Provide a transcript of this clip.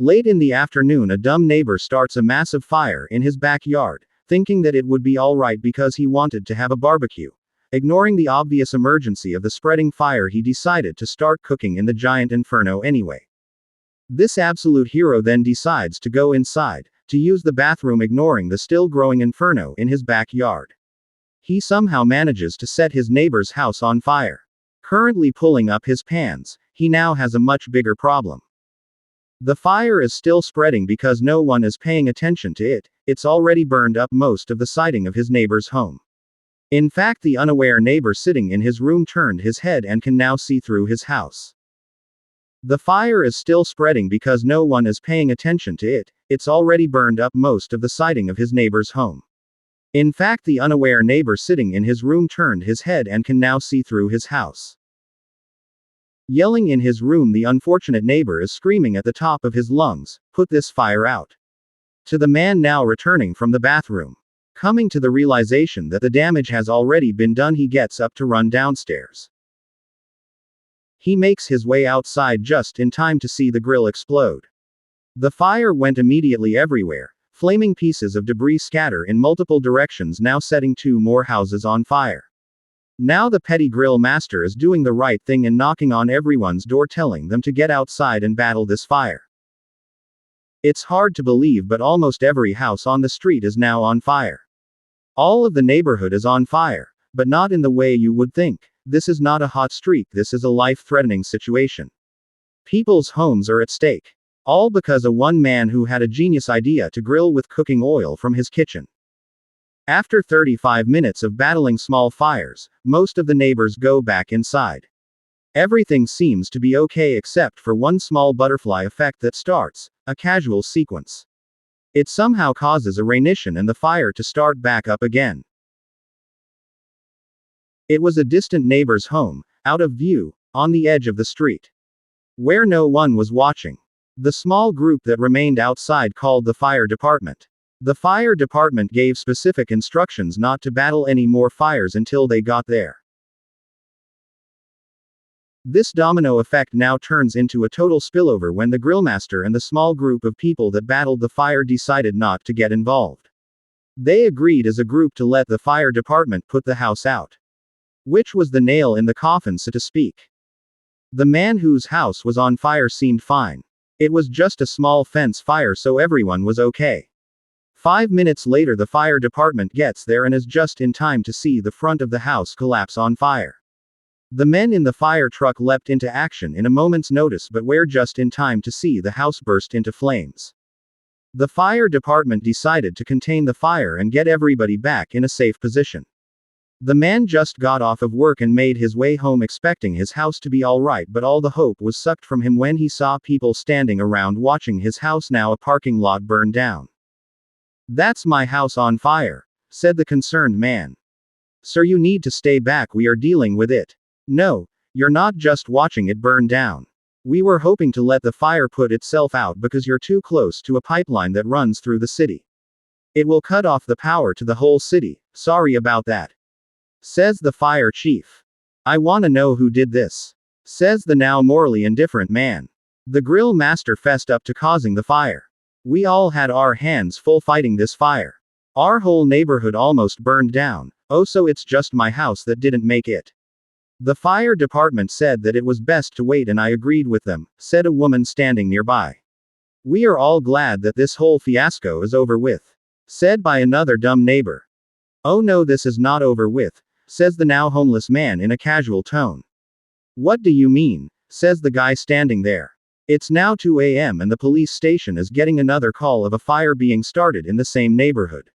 Late in the afternoon, a dumb neighbor starts a massive fire in his backyard, thinking that it would be alright because he wanted to have a barbecue. Ignoring the obvious emergency of the spreading fire, he decided to start cooking in the giant inferno anyway. This absolute hero then decides to go inside, to use the bathroom, ignoring the still growing inferno in his backyard. He somehow manages to set his neighbor's house on fire. Currently pulling up his pants, he now has a much bigger problem. The fire is still spreading because no one is paying attention to it. It's already burned up most of the siding of his neighbor's home. In fact, the unaware neighbor sitting in his room turned his head and can now see through his house. The fire is still spreading because no one is paying attention to it. It's already burned up most of the siding of his neighbor's home. In fact, the unaware neighbor sitting in his room turned his head and can now see through his house. Yelling in his room, the unfortunate neighbor is screaming at the top of his lungs, "Put this fire out." To the man now returning from the bathroom. Coming to the realization that the damage has already been done, he gets up to run downstairs. He makes his way outside just in time to see the grill explode. The fire went immediately everywhere. Flaming pieces of debris scatter in multiple directions, now setting 2 more houses on fire. Now the petty grill master is doing the right thing and knocking on everyone's door, telling them to get outside and battle this fire. It's hard to believe, but almost every house on the street is now on fire. All of the neighborhood is on fire, but not in the way you would think. This is not a hot streak, this is a life-threatening situation. People's homes are at stake. All because of one man who had a genius idea to grill with cooking oil from his kitchen. After 35 minutes of battling small fires, most of the neighbors go back inside. Everything seems to be okay except for one small butterfly effect that starts a casual sequence. It somehow causes a reignition and the fire to start back up again. It was a distant neighbor's home, out of view, on the edge of the street, where no one was watching. The small group that remained outside called the fire department. The fire department gave specific instructions not to battle any more fires until they got there. This domino effect now turns into a total spillover when the grillmaster and the small group of people that battled the fire decided not to get involved. They agreed as a group to let the fire department put the house out. Which was the nail in the coffin, so to speak. The man whose house was on fire seemed fine. It was just a small fence fire, so everyone was okay. 5 minutes later, the fire department gets there and is just in time to see the front of the house collapse on fire. The men in the fire truck leapt into action in a moment's notice, but were just in time to see the house burst into flames. The fire department decided to contain the fire and get everybody back in a safe position. The man just got off of work and made his way home expecting his house to be alright, but all the hope was sucked from him when he saw people standing around watching his house, now a parking lot, burn down. "That's my house on fire," said the concerned man. "Sir, you need to stay back, we are dealing with it." "No, you're not just watching it burn down. We were hoping to let the fire put itself out because you're too close to a pipeline that runs through the city. It will cut off the power to the whole city. Sorry about that," says the fire chief. "I wanna know who did this," says the now morally indifferent man. The grill master fessed up to causing the fire. "We all had our hands full fighting this fire. Our whole neighborhood almost burned down. Oh, so it's just my house that didn't make it." The fire department said that it was best to wait, and I agreed with them, said a woman standing nearby. "We are all glad that this whole fiasco is over with," said by another dumb neighbor. "Oh no, this is not over with," says the now homeless man in a casual tone. "What do you mean?" says the guy standing there. "It's now 2 a.m. and the police station is getting another call of a fire being started in the same neighborhood.